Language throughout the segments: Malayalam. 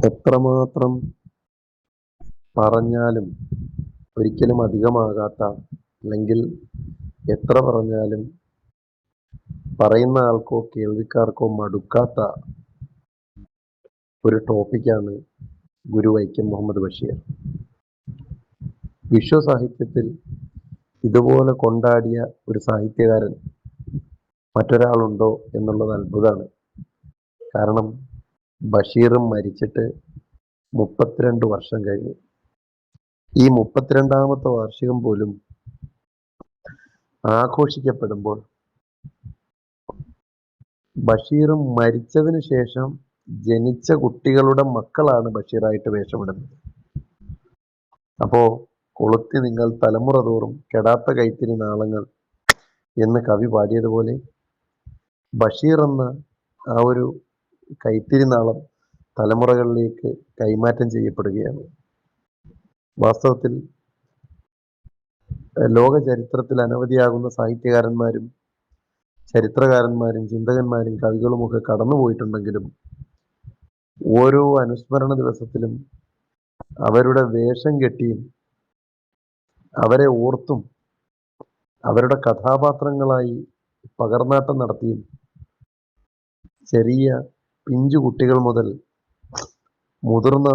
എത്രമാത്രം പറഞ്ഞാലും ഒരിക്കലും അധികമാകാത്ത, അല്ലെങ്കിൽ എത്ര പറഞ്ഞാലും പറയുന്ന ആൾക്കോ കേൾവിക്കാർക്കോ മടുക്കാത്ത ഒരു ടോപ്പിക്കാണ് ഗുരു വൈക്കം മുഹമ്മദ് ബഷീർ. വിശ്വസാഹിത്യത്തിൽ ഇതുപോലെ കൊണ്ടാടിയ ഒരു സാഹിത്യകാരൻ മറ്റൊരാളുണ്ടോ എന്നുള്ളത് അത്ഭുതമാണ്. കാരണം ബഷീറും മരിച്ചിട്ട് 32 വർഷം കഴിഞ്ഞു. ഈ 32ാമത്തെ വാർഷികം പോലും ആഘോഷിക്കപ്പെടുമ്പോൾ ബഷീറും മരിച്ചതിന് ശേഷം ജനിച്ച കുട്ടികളുടെ മക്കളാണ് ബഷീറായിട്ട് വേഷമിടുന്നത്. അപ്പോ കൊളുത്തി നിങ്ങൾ തലമുറ തോറും കെടാത്ത കൈത്തിരി നാളങ്ങൾ എന്ന് കവി പാടിയതുപോലെ ബഷീർ എന്ന ആ ഒരു കൈത്തിരി നാളം തലമുറകളിലേക്ക് കൈമാറ്റം ചെയ്യപ്പെടുകയാണ്. വാസ്തവത്തിൽ ലോക ചരിത്രത്തിൽ അനവധിയാകുന്ന സാഹിത്യകാരന്മാരും ചരിത്രകാരന്മാരും ചിന്തകന്മാരും കവികളുമൊക്കെ കടന്നുപോയിട്ടുണ്ടെങ്കിലും ഓരോ അനുസ്മരണ ദിവസത്തിലും അവരുടെ വേഷം കെട്ടിയും അവരെ ഓർത്തും അവരുടെ കഥാപാത്രങ്ങളായി പകർന്നാട്ടം നടത്തിയും ചെറിയ പിഞ്ചു കുട്ടികൾ മുതൽ മുതിർന്ന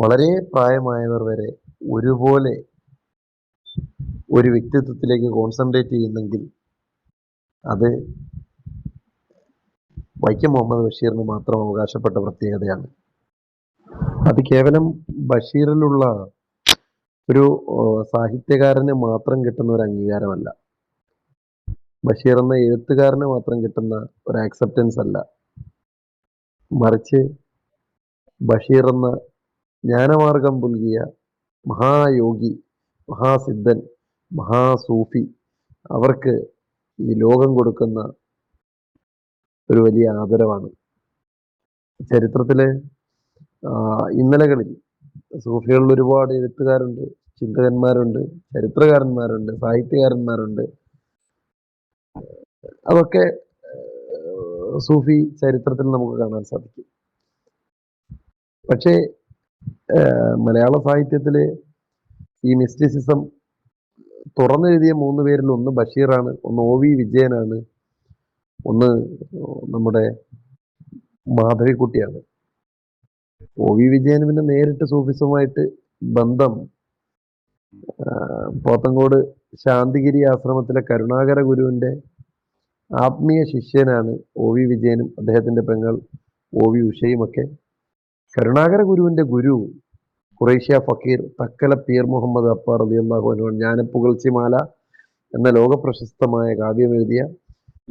വളരെ പ്രായമായവർ വരെ ഒരുപോലെ ഒരു വ്യക്തിത്വത്തിലേക്ക് കോൺസെൻട്രേറ്റ് ചെയ്യുന്നെങ്കിൽ അത് വൈക്കം മുഹമ്മദ് ബഷീറിന് മാത്രം അവകാശപ്പെട്ട പ്രത്യേകതയാണ്. അത് കേവലം ബഷീറിലുള്ള ഒരു സാഹിത്യകാരന് മാത്രം കിട്ടുന്ന ഒരു അംഗീകാരമല്ല, ബഷീർ എന്ന എഴുത്തുകാരന് മാത്രം കിട്ടുന്ന ഒരു ആക്സെപ്റ്റൻസ് അല്ല, മറിച്ച് ബഷീർ എന്ന ജ്ഞാനമാർഗം പുൽകിയ മഹായോഗി, മഹാസിദ്ധൻ, മഹാസൂഫി അവർക്ക് ഈ ലോകം കൊടുക്കുന്ന ഒരു വലിയ ആദരവാണ്. ചരിത്രത്തിലെ ഇന്നലകളിൽ സൂഫികളിൽ ഒരുപാട് എഴുത്തുകാരുണ്ട്, ചിന്തകന്മാരുണ്ട്, ചരിത്രകാരന്മാരുണ്ട്, സാഹിത്യകാരന്മാരുണ്ട്. അതൊക്കെ സൂഫി ചരിത്രത്തിൽ നമുക്ക് കാണാൻ സാധിക്കും. പക്ഷേ മലയാള സാഹിത്യത്തിലെ ഈ മിസ്റ്റിസിസം തുറന്നെഴുതിയ 3 പേരിൽ ഒന്ന് ബഷീറാണ്, ഒന്ന് ഒ വി വിജയനാണ്, ഒന്ന് നമ്മുടെ മാധവിക്കുട്ടിയാണ്. ഒ വി വിജയന് പിന്നെ നേരിട്ട് സൂഫിസവുമായിട്ട് ബന്ധം പോത്തങ്കോട് ശാന്തിഗിരി ആശ്രമത്തിലെ കരുണാകര ഗുരുവിൻ്റെ ആത്മീയ ശിഷ്യനാണ് ഒ വി വിജയനും അദ്ദേഹത്തിൻ്റെ പെങ്ങൾ ഒ വി ഉഷയുമൊക്കെ. കരുണാകര ഗുരുവിൻ്റെ ഗുരു ഖുറൈഷ്യ ഫക്കീർ തക്കല പീർ മുഹമ്മദ് അപ്പാർ റളിയല്ലാഹു അൻഹു ജ്ഞാനപ്പുകഴ്ചിമാല എന്ന ലോകപ്രശസ്തമായ കാവ്യം എഴുതിയ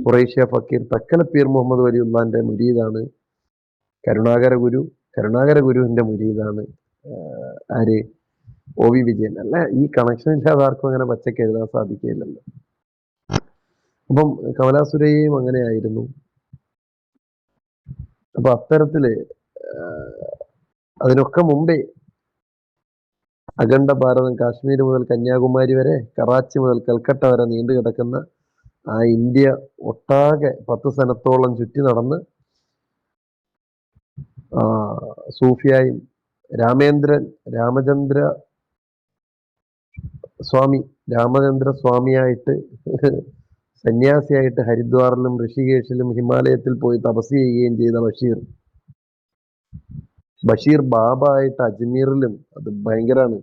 ഖുറൈഷ്യ ഫക്കീർ തക്കല പീർ മുഹമ്മദ് വലിയുള്ളാന്റെ മുരീദാണ് കരുണാകര ഗുരു. കരുണാകര ഗുരുവിൻ്റെ മുരീദാണ് ആര്? ഒ വി വിജയൻ. അല്ല, ഈ കണക്ഷൻ ഇല്ലാതെ ആർക്കും അങ്ങനെ പച്ചക്ക് എഴുതാൻ സാധിക്കില്ലല്ലോ. അപ്പം കമലാസുരയും അങ്ങനെ ആയിരുന്നു. അപ്പൊ അത്തരത്തില് അതിനൊക്കെ മുമ്പേ അഖണ്ഡ ഭാരതം കാശ്മീർ മുതൽ കന്യാകുമാരി വരെ, കറാച്ചി മുതൽ കൽക്കട്ട വരെ നീണ്ടു കിടക്കുന്ന ആ ഇന്ത്യ ഒട്ടാകെ 10 സ്ഥലത്തോളം ചുറ്റി നടന്ന് സൂഫിയായും രാമചന്ദ്ര സ്വാമിയായിട്ട് സന്യാസിയായിട്ട് ഹരിദ്വാറിലും ഋഷികേശിലും ഹിമാലയത്തിൽ പോയി തപസ് ചെയ്യുകയും ചെയ്ത ബഷീർ ബാബ ആയിട്ട് അജ്മീറിലും, അത് ഭയങ്കരാണ്.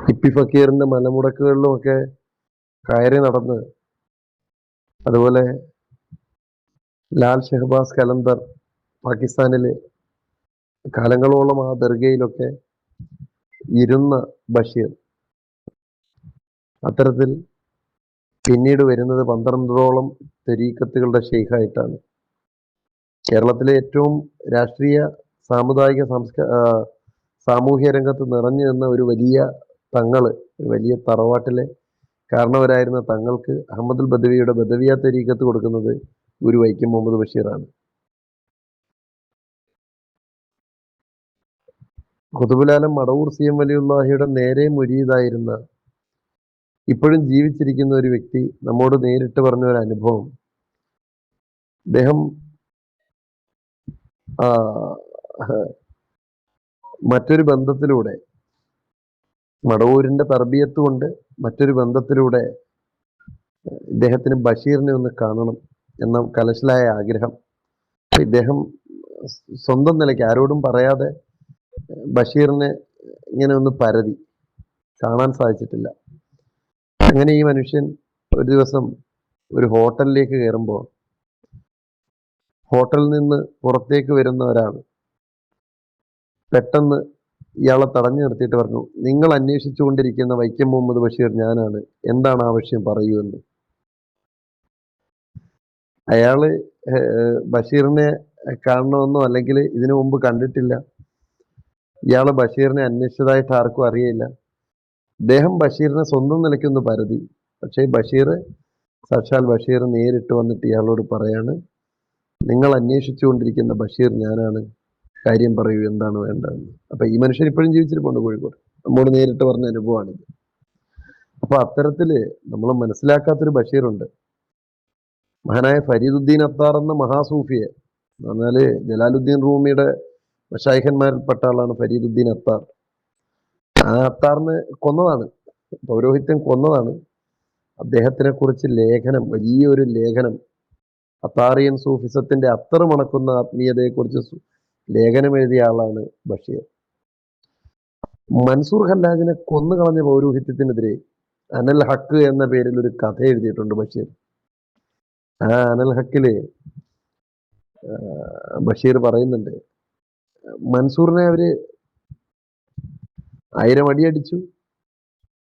ഹിപ്പി ഫക്കീറിന്റെ മലമുടക്കുകളിലും ഒക്കെ കയറി നടന്ന്, അതുപോലെ ലാൽ ഷെഹബാസ് കലന്തർ പാകിസ്ഥാനില് കാലങ്ങളോളം ആ ദർഗയിലൊക്കെ ഇരുന്ന ബഷീർ അത്തരത്തിൽ പിന്നീട് വരുന്നത് 12ഓളം തരീക്കത്തുകളുടെ ഷെയ്ഖായിട്ടാണ്. കേരളത്തിലെ ഏറ്റവും രാഷ്ട്രീയ സാമുദായിക സാമൂഹ്യ രംഗത്ത് നിറഞ്ഞു നിന്ന ഒരു വലിയ തങ്ങള്, ഒരു വലിയ തറവാട്ടിലെ കാരണവരായിരുന്ന തങ്ങൾക്ക് അഹമ്മദുൽ ബദവിയുടെ ബദവിയ തരീക്കത്ത് കൊടുക്കുന്നത് ഗുരു വൈക്കം മുഹമ്മദ് ബഷീറാണ്. ഖുതുബുൽ മടവൂർ സി എം വലിയുള്ളാഹിയുടെ നേരെ മുരീദായിരുന്ന, ഇപ്പോഴും ജീവിച്ചിരിക്കുന്ന ഒരു വ്യക്തി നമ്മോട് നേരിട്ട് പറഞ്ഞ ഒരു അനുഭവം, അദ്ദേഹം ആ, മറ്റൊരു ബന്ധത്തിലൂടെ മടവൂരിന്റെ തർബീയത്ത് കൊണ്ട് മറ്റൊരു ബന്ധത്തിലൂടെ ഇദ്ദേഹത്തിന് ബഷീറിനെ ഒന്ന് കാണണം എന്ന കലശലായ ആഗ്രഹം. ഇദ്ദേഹം സ്വന്തം നിലയ്ക്ക് ആരോടും പറയാതെ ബഷീറിനെ ഇങ്ങനെ ഒന്ന് പരതി, കാണാൻ സാധിച്ചിട്ടില്ല. അങ്ങനെ ഈ മനുഷ്യൻ ഒരു ദിവസം ഒരു ഹോട്ടലിലേക്ക് കയറുമ്പോൾ ഹോട്ടലിൽ നിന്ന് പുറത്തേക്ക് വരുന്ന ഒരാൾ പെട്ടെന്ന് ഇയാളെ തടഞ്ഞു നിർത്തിയിട്ട് പറഞ്ഞു, നിങ്ങൾ അന്വേഷിച്ചുകൊണ്ടിരിക്കുന്ന വൈക്കം മുഹമ്മദ് ബഷീർ ഞാനാണ്, എന്താണ് ആവശ്യം പറയൂ എന്ന്. അയാള് ബഷീറിനെ കാണണമെന്നോ അല്ലെങ്കിൽ ഇതിനു മുമ്പ് കണ്ടിട്ടില്ല. ഇയാള് ബഷീറിനെ അന്വേഷിച്ചതായിട്ട് ആർക്കും അറിയില്ല. അദ്ദേഹം ബഷീറിനെ സ്വന്തം നിലയ്ക്കൊന്ന് പരതി. പക്ഷേ സാക്ഷാൽ ബഷീർ നേരിട്ട് വന്നിട്ട് ഇയാളോട് പറയാണ്, നിങ്ങൾ അന്വേഷിച്ചുകൊണ്ടിരിക്കുന്ന ബഷീർ ഞാനാണ്, കാര്യം പറയൂ, എന്താണ് വേണ്ടതെന്ന്. അപ്പൊ ഈ മനുഷ്യൻ ഇപ്പോഴും ജീവിച്ചിരിപ്പുണ്ട് കോഴിക്കോട്. നമ്മോട് നേരിട്ട് പറഞ്ഞ അനുഭവമാണിത്. അപ്പൊ അത്തരത്തില് നമ്മൾ മനസ്സിലാക്കാത്തൊരു ബഷീറുണ്ട്. മഹാനായ ഫരീദുദ്ദീൻ അത്താർ എന്ന മഹാസൂഫിയെ എന്ന് പറഞ്ഞാല് ജലാലുദ്ദീൻ റൂമിയുടെ മശായിഖന്മാരിൽപ്പെട്ട ആളാണ് ഫരീദുദ്ദീൻ അത്താർ. ആ അത്താറിന് കൊന്നതാണ്, പൗരോഹിത്യം കൊന്നതാണ്. അദ്ദേഹത്തിനെ കുറിച്ച് ലേഖനം, വലിയൊരു ലേഖനം, അത്താറിയൻ സൂഫിസത്തിന്റെ അത്തർ മണക്കുന്ന ആത്മീയതയെക്കുറിച്ച് ലേഖനം എഴുതിയ ആളാണ് ബഷീർ. മൻസൂർ ഹല്ലാജിനെ കൊന്നുകളഞ്ഞ പൗരോഹിത്യത്തിനെതിരെ അനൽ ഹക്ക് എന്ന പേരിൽ ഒരു കഥ എഴുതിയിട്ടുണ്ട് ബഷീർ. ആ അനൽ ഹക്കില് ബഷീർ പറയുന്നുണ്ട്, മൻസൂറിനെ അവര് 1000 അടിയടിച്ചു,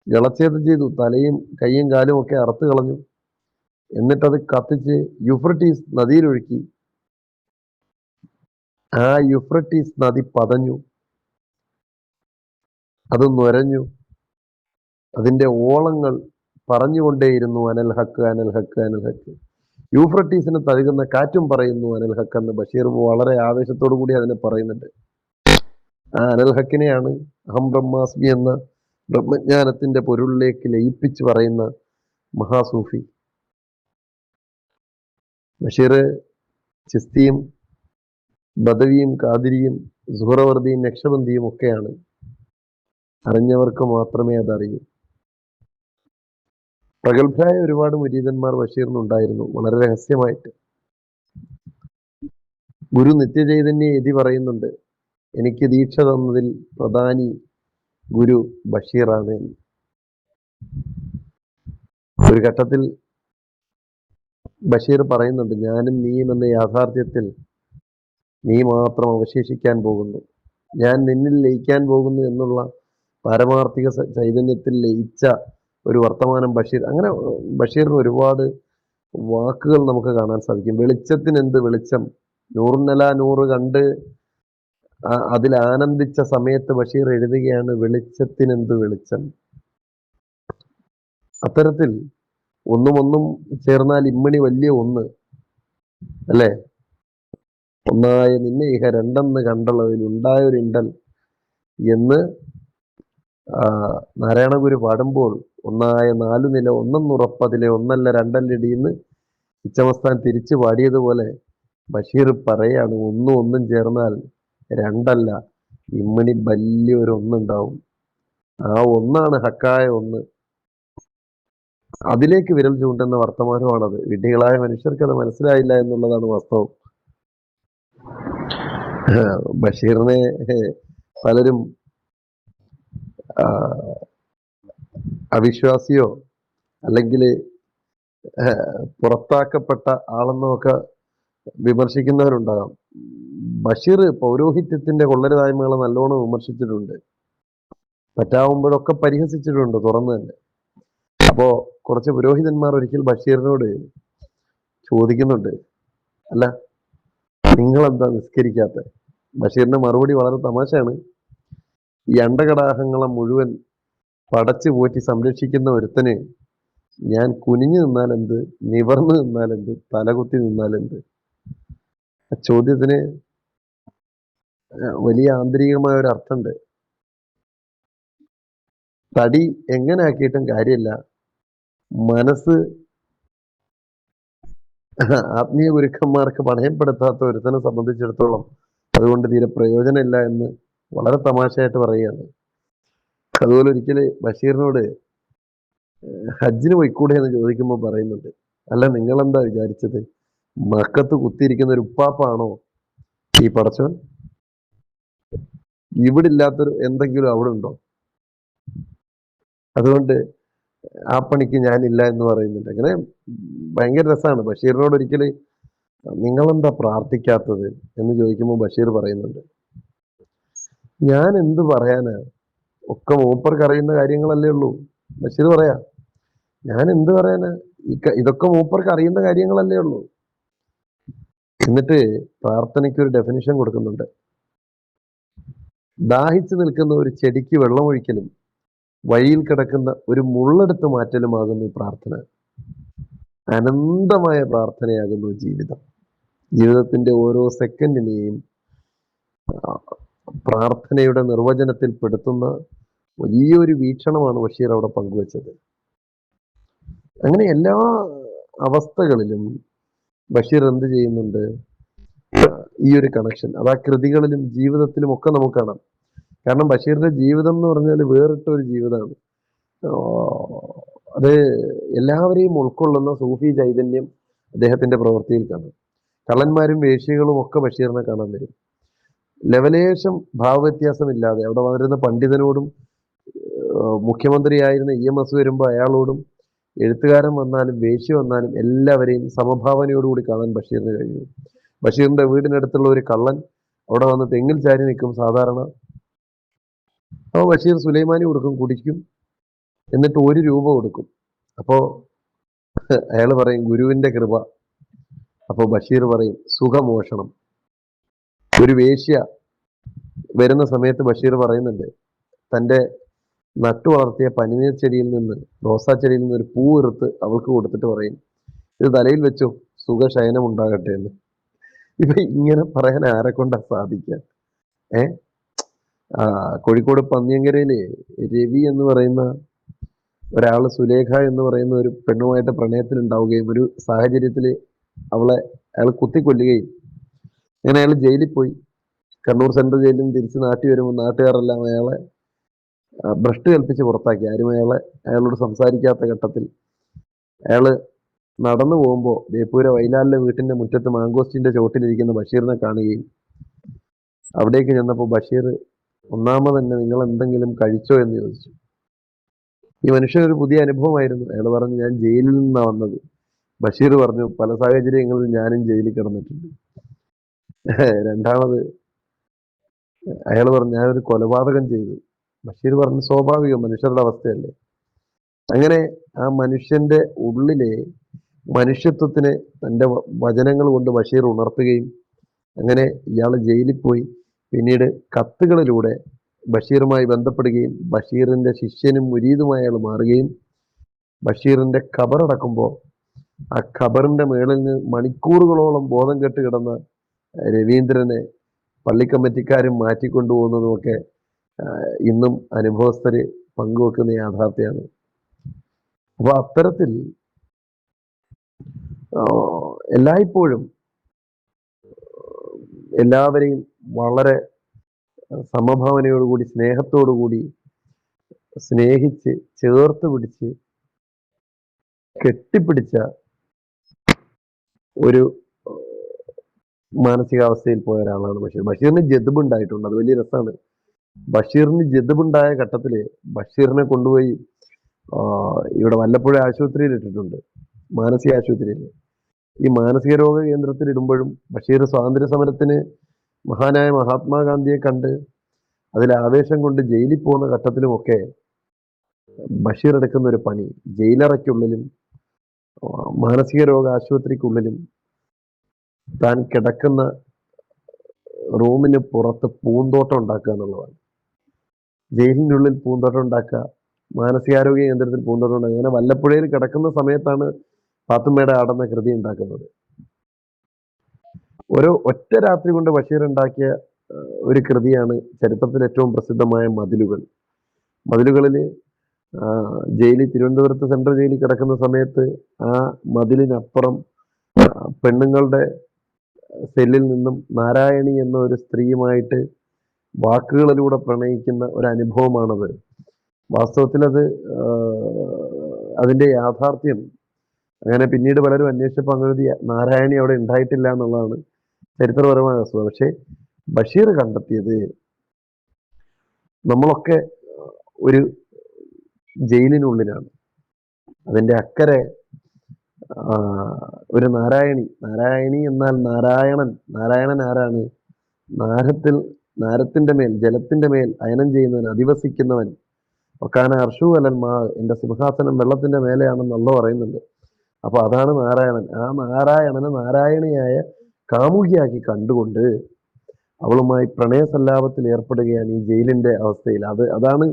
ഗളച്ഛേദം ചെയ്തു, തലയും കൈയും കാലും ഒക്കെ അറുത്ത് കളഞ്ഞു. എന്നിട്ടത് കത്തിച്ച് യുഫ്രട്ടീസ് നദിയിലൊഴുക്കി. ആ യുഫ്രട്ടീസ് നദി പതഞ്ഞു, അത് നുരഞ്ഞു. അതിന്റെ ഓളങ്ങൾ പറഞ്ഞുകൊണ്ടേയിരുന്നു അനൽ ഹക്ക്, അനൽ ഹക്ക്, അനൽ ഹക്ക്. യൂഫ്രട്ടീസിന് തഴുകുന്ന കാറ്റും പറയുന്നു അനൽ ഹക്ക് എന്ന് ബഷീർ വളരെ ആവേശത്തോടു കൂടി അതിനെ പറയുന്നുണ്ട്. ആ അനൽ ഹക്കിനെയാണ് അഹം ബ്രഹ്മാസ്മി എന്ന ബ്രഹ്മജ്ഞാനത്തിന്റെ പൊരുളിലേക്ക് ലയിപ്പിച്ച് പറയുന്ന മഹാസൂഫി. ബഷീർ ചിസ്തിയും ബദവിയും കാതിരിയും സുഹറവർദിയും നക്ഷബന്ദിയും ഒക്കെയാണ്. അറിഞ്ഞവർക്ക് മാത്രമേ അതറിയൂ. പ്രഗത്ഭരായ ഒരുപാട് മുരീദന്മാർ ബഷീറിനുണ്ടായിരുന്നു, വളരെ രഹസ്യമായിട്ട്. ഗുരു നിത്യചൈതന്യ എതി പറയുന്നുണ്ട്, എനിക്ക് ദീക്ഷ തന്നതിൽ പ്രധാനി ഗുരു ബഷീറാണ് എന്ന്. ഒരു ഘട്ടത്തിൽ ബഷീർ പറയുന്നുണ്ട്, ഞാനും നീയും എന്ന യാഥാർത്ഥ്യത്തിൽ നീ മാത്രം അവശേഷിക്കാൻ പോകുന്നു, ഞാൻ നിന്നിൽ ലയിക്കാൻ പോകുന്നു എന്നുള്ള പാരമാർത്ഥിക ചൈതന്യത്തിൽ ലയിച്ച ഒരു വർത്തമാനം ബഷീർ. അങ്ങനെ ബഷീറിന് ഒരുപാട് വാക്കുകൾ നമുക്ക് കാണാൻ സാധിക്കും. വെളിച്ചത്തിന് എന്ത് വെളിച്ചം, നൂറുന്നല നൂറ് കണ്ട് അതിൽ ആനന്ദിച്ച സമയത്ത് ബഷീർ എഴുതുകയാണ്, വെളിച്ചത്തിനെന്ത് വെളിച്ചം. അത്തരത്തിൽ ഒന്നും ചേർന്നാൽ ഇമ്മണി വലിയ ഒന്ന് അല്ലേ. ഒന്നായ നിന്നെ ഇഹ രണ്ടെന്ന് കണ്ടളവിൽ ഉണ്ടായൊരിണ്ടൽ എന്ന് നാരായണഗുരു പാടുമ്പോൾ, ഒന്നായ 4 നില ഒന്നെന്നുറപ്പതിലെ ഒന്നല്ല രണ്ടല്ലടിയെന്ന് ഇച്ചമസ്ഥാൻ തിരിച്ചു പാടിയതുപോലെ ബഷീർ പറയാണ്, ഒന്നും ചേർന്നാൽ രണ്ടല്ല, ഇമ്മണി വലിയൊരു ഒന്നുണ്ടാവും. ആ ഒന്നാണ് ഹക്കായ ഒന്ന്. അതിലേക്ക് വിരൽ ചൂണ്ടുന്ന വർത്തമാനമാണത്. വിഡ്ഢികളായ മനുഷ്യർക്ക് അത് മനസ്സിലായില്ല എന്നുള്ളതാണ് വാസ്തവം. ബഷീറിനെ പലരും അവിശ്വാസിയോ അല്ലെങ്കിൽ പുറത്താക്കപ്പെട്ട ആളെന്നോ ഒക്കെ വിമർശിക്കുന്നവരുണ്ടാകാം. ബഷീർ പൗരോഹിത്യത്തിന്റെ കൊള്ളരുതായ്മകളെ നല്ലോണം വിമർശിച്ചിട്ടുണ്ട്, പറ്റാവുമ്പോഴൊക്കെ പരിഹസിച്ചിട്ടുണ്ട് തുറന്നു തന്നെ. അപ്പോ കുറച്ച് പുരോഹിതന്മാർ ഒരിക്കൽ ബഷീറിനോട് ചോദിക്കുന്നുണ്ട്, അല്ല നിങ്ങളെന്താ നിസ്കരിക്കാത്ത? ബഷീറിന്റെ മറുപടി വളരെ തമാശയാണ്. ഈ അണ്ടകടാഹങ്ങളെ മുഴുവൻ പടച്ചു പോറ്റി സംരക്ഷിക്കുന്ന ഒരുത്തന് ഞാൻ കുനിഞ്ഞു നിന്നാലെന്ത്, നിവർന്നു നിന്നാലെന്ത്, തലകുത്തി നിന്നാലെന്ത്? ചോദ്യത്തിന് വലിയ ആന്തരികമായ ഒരു അർത്ഥമുണ്ട്. തടി എങ്ങനെ ആക്കിയിട്ടും കാര്യമില്ല, മനസ്സ് ആത്മീയ ഗുരുക്കന്മാർക്ക് പണയപ്പെടുത്താത്ത ഒരുത്തനെ സംബന്ധിച്ചിടത്തോളം അതുകൊണ്ട് തീരെ പ്രയോജനമില്ല എന്ന് വളരെ തമാശയായിട്ട് പറയുകയാണ്. അതുപോലെ ഒരിക്കല് ബഷീറിനോട് ഹജ്ജിന് പോയിക്കൂടെ എന്ന് ചോദിക്കുമ്പോൾ പറയുന്നുണ്ട്, അല്ല നിങ്ങളെന്താ വിചാരിച്ചത്, മക്കത്ത് കുത്തിയിരിക്കുന്ന ഒരു ഉപ്പാപ്പാണോ ഈ പടച്ചോൻ? ഇവിടെ ഇല്ലാത്തൊരു എന്തെങ്കിലും അവിടെ ഉണ്ടോ? അതുകൊണ്ട് ആ പണിക്ക് ഞാനില്ല എന്ന് പറയുന്നുണ്ട്. അങ്ങനെ ഭയങ്കര രസമാണ്. ബഷീറിനോട് ഒരിക്കല് നിങ്ങളെന്താ പ്രാർത്ഥിക്കാത്തത് എന്ന് ചോദിക്കുമ്പോൾ ബഷീർ പറയുന്നുണ്ട്, ഞാൻ എന്ത് പറയാനാ, ഒക്കെ മൂപ്പർക്ക് അറിയുന്ന കാര്യങ്ങളല്ലേ ഉള്ളൂ. ബഷീർ പറയാ, ഞാൻ എന്ത് പറയാനാ, ഇതൊക്കെ മൂപ്പർക്ക് അറിയുന്ന കാര്യങ്ങളല്ലേ ഉള്ളൂ. എന്നിട്ട് പ്രാർത്ഥനയ്ക്ക് ഒരു ഡെഫിനിഷൻ കൊടുക്കുന്നുണ്ട്. ദാഹിച്ചു നിൽക്കുന്ന ഒരു ചെടിക്ക് വെള്ളമൊഴിക്കലും വഴിയിൽ കിടക്കുന്ന ഒരു മുള്ളെടുത്ത് മാറ്റലുമാകുന്നു പ്രാർത്ഥന. അനന്തമായ പ്രാർത്ഥനയാകുന്നു ജീവിതം. ജീവിതത്തിന്റെ ഓരോ സെക്കൻഡിനെയും പ്രാർത്ഥനയുടെ നിർവചനത്തിൽ പെടുത്തുന്ന വലിയൊരു വീക്ഷണമാണ് ബഷീർ അവിടെ പങ്കുവച്ചത്. അങ്ങനെ എല്ലാ അവസ്ഥകളിലും ബഷീർ എന്ത് ചെയ്യുന്നുണ്ട്, ഈ ഒരു കണക്ഷൻ അത് ആ കൃതികളിലും ജീവിതത്തിലും ഒക്കെ നമുക്ക് കാണാം. കാരണം ബഷീറിന്റെ ജീവിതം എന്ന് പറഞ്ഞാൽ വേറിട്ട ഒരു ജീവിതമാണ്. അത് എല്ലാവരെയും ഉൾക്കൊള്ളുന്ന സൂഫി ചൈതന്യം അദ്ദേഹത്തിന്റെ പ്രവൃത്തിയിൽ കാണാം. കള്ളന്മാരും വേശ്യകളും ഒക്കെ ബഷീറിനെ കാണാൻ വരും. ലെവലേശം ഭാവവ്യത്യാസമില്ലാതെ അവിടെ വന്നിരുന്ന പണ്ഡിതനോടും മുഖ്യമന്ത്രിയായിരുന്ന EMS വരുമ്പോൾ അയാളോടും, എഴുത്തുകാരൻ വന്നാലും വേശ്യ വന്നാലും എല്ലാവരെയും സമഭാവനയോടുകൂടി കാണാൻ ബഷീറിന് കഴിഞ്ഞു. ബഷീറിന്റെ വീടിനടുത്തുള്ള ഒരു കള്ളൻ അവിടെ വന്ന് തെങ്ങിൽ ചാരി നിൽക്കും സാധാരണ. അപ്പോൾ ബഷീർ സുലൈമാനി കൊടുക്കും, കുടിക്കും, എന്നിട്ട് 1 രൂപ കൊടുക്കും. അപ്പോൾ അയാൾ പറയും ഗുരുവിന്റെ കൃപ. അപ്പോൾ ബഷീർ പറയും സുഖമോഷണം. ഒരു വേശ്യ വരുന്ന സമയത്ത് ബഷീർ പറയുന്നുണ്ട്, തൻ്റെ നട്ടു വളർത്തിയ പനിനീർ ചെടിയിൽ നിന്ന്, റോസാ ചെടിയിൽ നിന്ന് ഒരു പൂ എടുത്ത് അവൾക്ക് കൊടുത്തിട്ട് പറയും, ഇത് തലയിൽ വെച്ചോ, സുഖശയനം ഉണ്ടാകട്ടെ എന്ന്. ഇപ്പൊ ഇങ്ങനെ പറയാൻ ആരെ കൊണ്ടാ സാധിക്കുക? കോഴിക്കോട് പന്നിയങ്കരയില് രവി എന്ന് പറയുന്ന ഒരാള് സുലേഖ എന്ന് പറയുന്ന ഒരു പെണ്ണുമായിട്ട് പ്രണയത്തിൽ ഉണ്ടാവുകയും ഒരു സാഹചര്യത്തിൽ അയാൾ കുത്തിക്കൊല്ലുകയും അങ്ങനെ അയാൾ ജയിലിൽ പോയി. കണ്ണൂർ സെൻട്രൽ ജയിലിൽ നിന്ന് തിരിച്ച് നാട്ടിൽ വരുമ്പോൾ നാട്ടുകാരെല്ലാം അയാളെ ഭ്രഷ്ട് കൽപ്പിച്ച് പുറത്താക്കി. ആരും അയാളോട് സംസാരിക്കാത്ത ഘട്ടത്തിൽ അയാള് നടന്നു പോകുമ്പോൾ ബേപ്പൂര വൈലാലിന്റെ വീട്ടിന്റെ മുറ്റത്ത് മാങ്കോസ്റ്റിന്റെ ചോട്ടിലിരിക്കുന്ന ബഷീറിനെ കാണുകയും അവിടേക്ക് ചെന്നപ്പോൾ ബഷീർ ഒന്നാമത് തന്നെ നിങ്ങൾ എന്തെങ്കിലും കഴിച്ചോ എന്ന് ചോദിച്ചു. ഈ മനുഷ്യനൊരു പുതിയ അനുഭവമായിരുന്നു. അയാൾ പറഞ്ഞു ഞാൻ ജയിലിൽ നിന്നാണ് വന്നത്. ബഷീർ പറഞ്ഞു പല സാഹചര്യങ്ങളിൽ ഞാനും ജയിലിൽ കിടന്നിട്ടുണ്ട്. രണ്ടാമത് അയാൾ പറഞ്ഞു ഞാനൊരു കൊലപാതകം ചെയ്തു. ബഷീർ പറഞ്ഞു സ്വാഭാവികം, മനുഷ്യരുടെ അവസ്ഥയല്ലേ. അങ്ങനെ ആ മനുഷ്യന്റെ ഉള്ളിലെ മനുഷ്യത്വത്തിനെ തൻ്റെ വചനങ്ങൾ കൊണ്ട് ബഷീർ ഉണർത്തുകയും അങ്ങനെ ഇയാൾ ജയിലിൽ പോയി പിന്നീട് കത്തുകളിലൂടെ ബഷീറുമായി ബന്ധപ്പെടുകയും ബഷീറിന്റെ ശിഷ്യനും മുരീദുമായ അയാൾ മാറുകയും ബഷീറിന്റെ ഖബറടക്കുമ്പോൾ ആ ഖബറിന്റെ മേളിൽ നിന്ന് മണിക്കൂറുകളോളം ബോധം കെട്ട് കിടന്ന രവീന്ദ്രനെ പള്ളിക്കമ്മിറ്റിക്കാരും മാറ്റിക്കൊണ്ടുപോകുന്നതുമൊക്കെ ഇന്നും അനുഭവസ്ഥര് പങ്കുവെക്കുന്ന യാഥാർത്ഥ്യമാണ്. അപ്പൊ അത്തരത്തിൽ എല്ലായ്പ്പോഴും എല്ലാവരെയും വളരെ സമഭാവനയോടുകൂടി സ്നേഹത്തോടുകൂടി സ്നേഹിച്ച് ചേർത്ത് പിടിച്ച് കെട്ടിപ്പിടിച്ച ഒരു മാനസികാവസ്ഥയിൽ പോയ ഒരാളാണ് ബഷീർ. ബഷീറിന് ജദ്ബ് ഉണ്ടായിട്ടുണ്ട്, അത് വലിയ രസമാണ്. ബഷീറിന് ജദ്ബ് ഉണ്ടായ ഘട്ടത്തില് ബഷീറിനെ കൊണ്ടുപോയി ഇവിടെ വല്ലപ്പുഴ ആശുപത്രിയിൽ ഇട്ടിട്ടുണ്ട്, മാനസിക ആശുപത്രിയിൽ. ഈ മാനസിക രോഗ കേന്ദ്രത്തിൽ ഇടുമ്പോഴും ബഷീർ സ്വാതന്ത്ര്യ സമരത്തിന് മഹാനായ മഹാത്മാഗാന്ധിയെ കണ്ട് അതിൽ ആവേശം കൊണ്ട് ജയിലിൽ പോകുന്ന ഘട്ടത്തിലുമൊക്കെ ബഷീർ എടുക്കുന്ന ഒരു പണി, ജയിലറയ്ക്കുള്ളിലും മാനസിക രോഗ ആശുപത്രിക്കുള്ളിലും താൻ കിടക്കുന്ന റൂമിന് പുറത്ത് പൂന്തോട്ടം ഉണ്ടാക്കുക എന്നുള്ളതാണ്. ജയിലിൻ്റെ ഉള്ളിൽ പൂന്തോട്ടം ഉണ്ടാക്കുക, മാനസികാരോഗ്യ കേന്ദ്രത്തിൽ പൂന്തോട്ടം ഉണ്ടാക്കുക. അങ്ങനെ വല്ലപ്പുഴയിൽ കിടക്കുന്ന സമയത്താണ് പാത്തുമ്മയുടെ ആടെന്ന കൃതി ഉണ്ടാക്കുന്നത്. ഒറ്റ രാത്രി കൊണ്ട് ബഷീർ ഉണ്ടാക്കിയ ഒരു കൃതിയാണ് ചരിത്രത്തിൽ ഏറ്റവും പ്രസിദ്ധമായ മതിലുകൾ. മതിലുകളിൽ ജയിലിൽ തിരുവനന്തപുരത്ത് സെൻട്രൽ ജയിലിൽ കിടക്കുന്ന സമയത്ത് ആ മതിലിനപ്പുറം പെണ്ണുങ്ങളുടെ സെല്ലിൽ നിന്നും നാരായണി എന്ന ഒരു സ്ത്രീയുമായിട്ട് വാക്കുകളിലൂടെ പ്രണയിക്കുന്ന ഒരു അനുഭവമാണത്. വാസ്തവത്തിൽ അതിൻ്റെ യാഥാർത്ഥ്യം അങ്ങനെ പിന്നീട് പലരും അന്വേഷിച്ചപ്പോൾ അങ്ങനെ ഒരു നാരായണി അവിടെ ഉണ്ടായിട്ടില്ല എന്നുള്ളതാണ് ചരിത്രപരമായ വസ്തുത. പക്ഷേ ബഷീർ കണ്ടെത്തിയത് നമ്മളൊക്കെ ഒരു ജയിലിനുള്ളിലാണ്. അതിൻ്റെ അക്കരെ ഒരു നാരായണി എന്നാൽ നാരായണൻ ആരാണ്? നാരത്തിന്റെ മേൽ, ജലത്തിന്റെ മേൽ അയനം ചെയ്യുന്നവൻ, അധിവസിക്കുന്നവൻ. ഒക്കാന അർഷു അലൻ മാ, എന്റെ സിംഹാസനം വെള്ളത്തിന്റെ മേലെയാണെന്നുള്ള പറയുന്നുണ്ട്. അപ്പൊ അതാണ് നാരായണൻ. ആ നാരായണനെ നാരായണിയായ കാമുകിയാക്കി കണ്ടുകൊണ്ട് അവളുമായി പ്രണയസല്ലാപത്തിൽ ഏർപ്പെടുകയാണ് ഈ ജയിലിന്റെ അവസ്ഥയിൽ. അതാണ്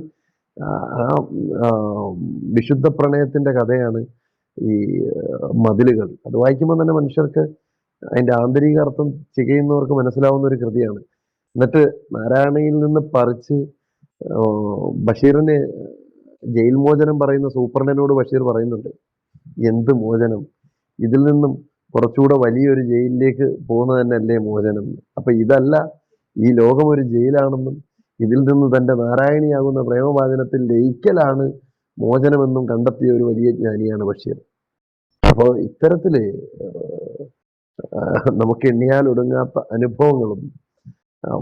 വിശുദ്ധ പ്രണയത്തിന്റെ കഥയാണ് ഈ മതിലുകൾ. അത് വായിക്കുമ്പോൾ തന്നെ മനുഷ്യർക്ക് അതിന്റെ ആന്തരിക അർത്ഥം ചികയുന്നവർക്ക് മനസ്സിലാവുന്ന ഒരു കൃതിയാണ്. എന്നിട്ട് നാരായണയിൽ നിന്ന് പറിച്ച് ബഷീറിന് ജയിൽ മോചനം പറയുന്ന സൂപ്രണ്ടനോട് ബഷീർ പറയുന്നുണ്ട്, എന്ത് മോചനം, ഇതിൽ നിന്നും കുറച്ചുകൂടെ വലിയൊരു ജയിലിലേക്ക് പോകുന്നത് തന്നെയല്ലേ മോചനം. അപ്പൊ ഇതല്ല, ഈ ലോകം ഒരു ജയിലാണെന്നും ഇതിൽ നിന്ന് തന്റെ നാരായണിയാകുന്ന പ്രേമവാചനത്തിൽ ലയിക്കലാണ് മോചനമെന്നും കണ്ടെത്തിയ ഒരു വലിയ ജ്ഞാനിയാണ് ബഷീർ. അപ്പോൾ ഇത്തരത്തില് നമുക്ക് എണ്ണിയാൽ ഒടുങ്ങാത്ത അനുഭവങ്ങളും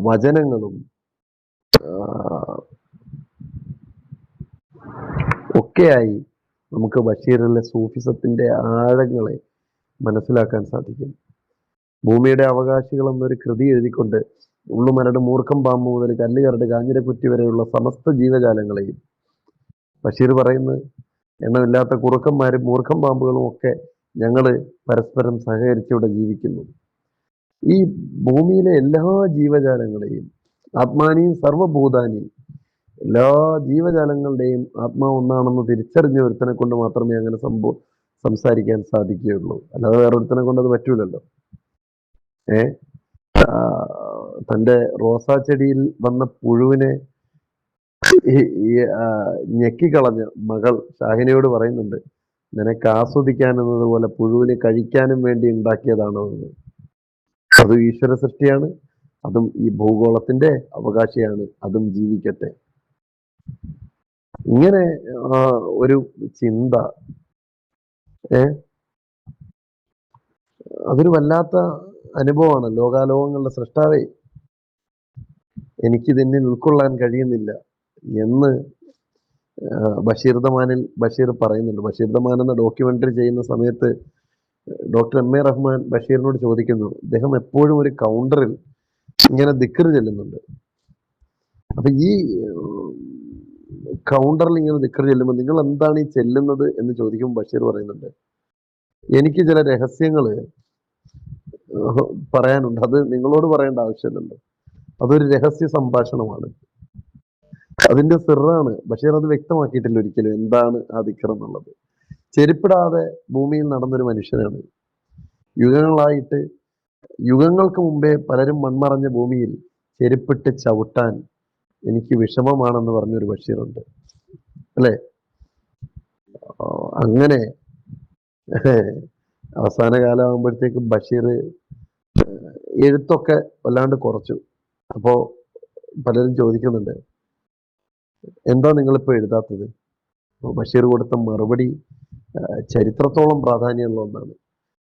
വചനങ്ങളും ഒക്കെയായി നമുക്ക് ബഷീറിലെ സൂഫിസത്തിന്റെ ആഴങ്ങളെ മനസ്സിലാക്കാൻ സാധിക്കും. ഭൂമിയുടെ അവകാശികൾ എന്നൊരു കൃതി എഴുതിക്കൊണ്ട് ഉള്ളുമരട് മൂർഖം പാമ്പ് മുതൽ കല്ലുകരട് കാഞ്ഞിരക്കുറ്റി വരെയുള്ള സമസ്ത ജീവജാലങ്ങളെയും ബഷീർ പറയുന്നത്, എണ്ണമില്ലാത്ത കുറുക്കന്മാരും മൂർഖം പാമ്പുകളും ഒക്കെ ഞങ്ങള് പരസ്പരം സഹകരിച്ച് ഇവിടെ ജീവിക്കുന്നു. ഈ ഭൂമിയിലെ എല്ലാ ജീവജാലങ്ങളെയും, ആത്മാനിയും സർവഭൂതാനിയും, എല്ലാ ജീവജാലങ്ങളുടെയും ആത്മാവ് ഒന്നാണെന്ന് തിരിച്ചറിഞ്ഞ ഒരുത്തനെ കൊണ്ട് മാത്രമേ അങ്ങനെ സംസാരിക്കാൻ സാധിക്കുകയുള്ളൂ. അല്ലാതെ വേറൊരുത്തനെ കൊണ്ട് അത് പറ്റൂലല്ലോ. തൻ്റെ റോസാ ചെടിയിൽ വന്ന പുഴുവിനെ ഞെക്കിക്കളഞ്ഞ മകൾ ഷാഹിനയോട് പറയുന്നുണ്ട്, നിനക്ക് ആസ്വദിക്കാൻ എന്നതുപോലെ പുഴുവിനെ കഴിക്കാനും വേണ്ടി ഉണ്ടാക്കിയതാണോ എന്ന്. അതും ഈശ്വര സൃഷ്ടിയാണ്, അതും ഈ ഭൂഗോളത്തിന്റെ അവകാശിയാണ്, അതും ജീവിക്കട്ടെ. ഇങ്ങനെ ഒരു ചിന്ത അതൊരു വല്ലാത്ത അനുഭവമാണ്. ലോകാലോകങ്ങളുടെ സൃഷ്ടാവേ, എനിക്കിതെന്നിൽ ഉൾക്കൊള്ളാൻ കഴിയുന്നില്ല എന്ന് ബഷീർ പറയുന്നുണ്ട്. ബഷീർ ദമാൻ എന്ന ഡോക്യുമെന്ററി ചെയ്യുന്ന സമയത്ത് ഡോക്ടർ എം.എ. റഹ്മാൻ ബഷീറിനോട് ചോദിക്കുന്നു, അദ്ദേഹം എപ്പോഴും ഒരു കൗണ്ടറിൽ ഇങ്ങനെ ദിക്ർ ചെല്ലുന്നുണ്ട്. അപ്പൊ ഈ കൗണ്ടറിൽ ഇങ്ങനെ ദിക്ർ ചെല്ലുമ്പോൾ നിങ്ങൾ എന്താണ് ഈ ചെല്ലുന്നത് എന്ന് ചോദിക്കുമ്പോൾ ബഷീർ പറയുന്നുണ്ട്, എനിക്ക് ചില രഹസ്യങ്ങൾ പറയാനുണ്ട്, അത് നിങ്ങളോട് പറയേണ്ട ആവശ്യമില്ലല്ലോ, അതൊരു രഹസ്യ സംഭാഷണമാണ്, അതിന്റെ സിറാണ്. ബഷീർ അത് വ്യക്തമാക്കിയിട്ടില്ല ഒരിക്കലും എന്താണ് ആ ദിക്ർ എന്നുള്ളത്. ചെരുപ്പിടാതെ ഭൂമിയിൽ നടന്നൊരു മനുഷ്യനാണ്. യുഗങ്ങൾക്ക് മുമ്പേ പലരും മൺമറഞ്ഞ ഭൂമിയിൽ ചെരുപ്പിട്ട് ചവിട്ടാൻ എനിക്ക് വിഷമമാണെന്ന് പറഞ്ഞൊരു ബഷീറുണ്ട്, അല്ലെ? അങ്ങനെ അവസാന കാലമാകുമ്പോഴത്തേക്കും ബഷീർ എഴുത്തൊക്കെ വല്ലാണ്ട് കുറച്ചു. അപ്പോ പലരും ചോദിക്കുന്നുണ്ട്, എന്താ നിങ്ങളിപ്പോ എഴുതാത്തത്? ബഷീർ കൊടുത്ത മറുപടി ചരിത്രത്തോളം പ്രാധാന്യമുള്ള ഒന്നാണ്.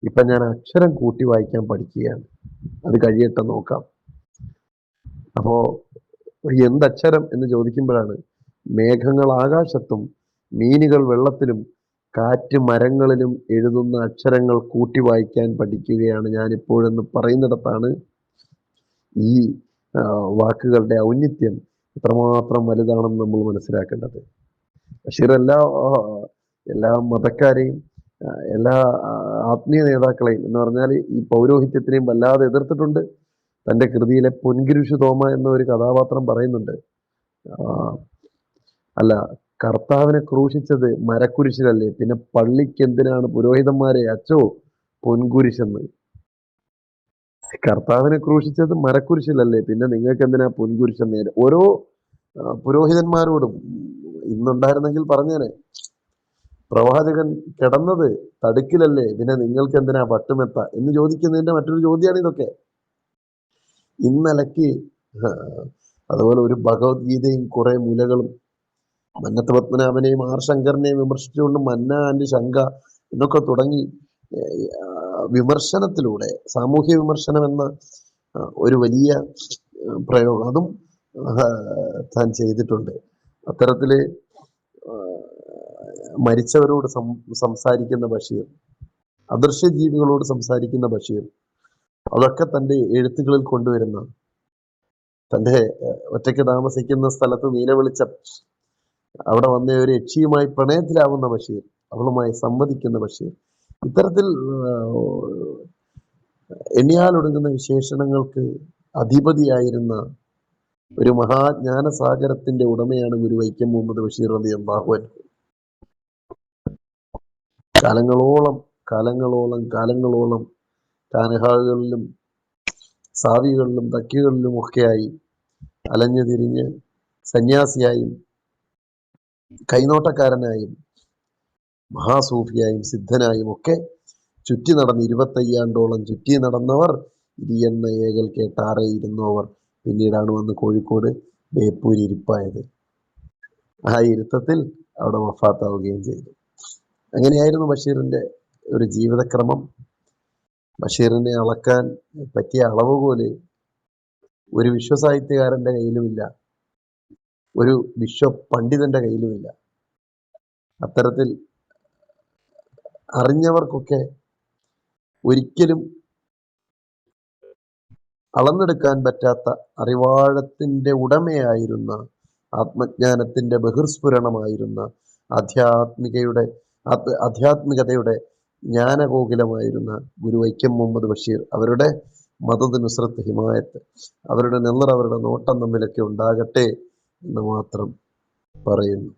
ഇപ്പൊ ഞാൻ അക്ഷരം കൂട്ടി വായിക്കാൻ പഠിക്കുകയാണ്, അത് കഴിയട്ടെ നോക്കാം. അപ്പോ എന്തക്ഷരം എന്ന് ചോദിക്കുമ്പോഴാണ് മേഘങ്ങൾ ആകാശത്തും മീനുകൾ വെള്ളത്തിലും കാറ്റ് മരങ്ങളിലും എഴുതുന്ന അക്ഷരങ്ങൾ കൂട്ടി വായിക്കാൻ പഠിക്കുകയാണ് ഞാനിപ്പോഴെന്ന് പറയുന്നിടത്താണ് ഈ വാക്കുകളുടെ ഔന്നിത്യം എത്രമാത്രം വലുതാണെന്ന് നമ്മൾ മനസ്സിലാക്കേണ്ടത്. ബഷീർ എല്ലാ മതക്കാരെയും എല്ലാ ആത്മീയ നേതാക്കളെയും എന്ന് പറഞ്ഞാൽ ഈ പൗരോഹിത്യത്തിനെയും വല്ലാതെ എതിർത്തിട്ടുണ്ട്. തൻ്റെ കൃതിയിലെ പൊൻകുരിശു തോമ എന്ന ഒരു കഥാപാത്രം പറയുന്നുണ്ട്, അല്ല, കർത്താവിനെ ക്രൂശിച്ചത് മരക്കുരിശിലല്ലേ, പിന്നെ പള്ളിക്ക് എന്തിനാണ് പുരോഹിതന്മാരെ അച്ചോ പൊൻകുരിശെന്ന്? കർത്താവിനെ ക്രൂശിച്ചത് മരക്കുരിശിലല്ലേ, പിന്നെ നിങ്ങൾക്ക് എന്തിനാ പൊൻകുരിശെന്ന്? ഓരോ പുരോഹിതന്മാരോടും ഇന്നുണ്ടായിരുന്നെങ്കിൽ പറഞ്ഞേനെ, പ്രവാചകൻ കിടന്നത് തടുക്കിലല്ലേ, പിന്നെ നിങ്ങൾക്ക് എന്തിനാ പട്ടുമെത്ത എന്ന് ചോദിക്കുന്നതിന്റെ മറ്റൊരു ചോദ്യമാണ് ഇതൊക്കെ. ഇന്നലക്ക് അതുപോലെ ഒരു ഭഗവത്ഗീതയും കുറെ മുലകളും മന്നത്ത് പത്മനാഭനെയും ആർ ശങ്കറിനെയും വിമർശിച്ചുകൊണ്ട് മന്ന ആൻഡ് ശങ്ക എന്നൊക്കെ തുടങ്ങി വിമർശനത്തിലൂടെ സാമൂഹ്യ വിമർശനം എന്ന ഒരു വലിയ പ്രയോഗം അതും താൻ ചെയ്തിട്ടുണ്ട്. അത്തരത്തില് മരിച്ചവരോട് സംസാരിക്കുന്ന ബഷീർ, അദൃശ്യ ജീവികളോട് സംസാരിക്കുന്ന ബഷീർ, അതൊക്കെ തൻ്റെ എഴുത്തുകളിൽ കൊണ്ടുവരുന്ന, തൻ്റെ ഒറ്റയ്ക്ക് താമസിക്കുന്ന സ്ഥലത്ത് നീലവെളിച്ചം, അവിടെ വന്ന ഒരു യക്ഷിയുമായി പ്രണയത്തിലാവുന്ന ബഷീർ, അവളുമായി സംവദിക്കുന്ന ബഷീർ, ഇത്തരത്തിൽ എണ്ണിയാലൊടുങ്ങുന്ന വിശേഷണങ്ങൾക്ക് അധിപതിയായിരുന്ന ഒരു മഹാജ്ഞാനസാഗരത്തിന്റെ ഉടമയാണ് ഗുരു വൈക്കം മുഹമ്മദ് ബഷീർ റളിയല്ലാഹു അൻഹു. കാലങ്ങളോളം കാനഹാകളിലും സാവികളിലും തക്കികളിലും ഒക്കെയായി അലഞ്ഞു തിരിഞ്ഞ് സന്യാസിയായും കൈനോട്ടക്കാരനായും മഹാസൂഫിയായും സിദ്ധനായും ഒക്കെ ചുറ്റി നടന്ന് 25 ചുറ്റി നടന്നവർ ഇരിയെന്ന ഏകൽ കേട്ടാറെ ഇരുന്നവർ പിന്നീടാണ് വന്ന് കോഴിക്കോട് ബേപ്പൂർ ഇരിപ്പായത്. ആ ഇരുത്തത്തിൽ അവിടെ വഫാത്താവുകയും ചെയ്തു. അങ്ങനെയായിരുന്നു ബഷീറിന്റെ ഒരു ജീവിതക്രമം. ബഷീറിനെ അളക്കാൻ പറ്റിയ അളവുകോല് ഒരു വിശ്വസാഹിത്യകാരന്റെ കയ്യിലുമില്ല, ഒരു വിശ്വ പണ്ഡിതന്റെ കയ്യിലുമില്ല. അത്തരത്തിൽ അറിഞ്ഞവർക്കൊക്കെ ഒരിക്കലും അളന്നെടുക്കാൻ പറ്റാത്ത അറിവാഴത്തിന്റെ ഉടമയായിരുന്ന, ആത്മജ്ഞാനത്തിന്റെ ബഹിർസ്ഫുരണമായിരുന്ന, ആധ്യാത്മികതയുടെ ജ്ഞാനഗോകുലമായിരുന്ന ഗുരു വൈക്കം മുഹമ്മദ് ബഷീർ, അവരുടെ മദദ്, നുസ്രത്ത്, ഹിമായത്ത്, അവരുടെ നെല്ലർ, അവരുടെ നോട്ടം നമ്മിലൊക്കെ ഉണ്ടാകട്ടെ എന്ന് മാത്രം പറയുന്നു.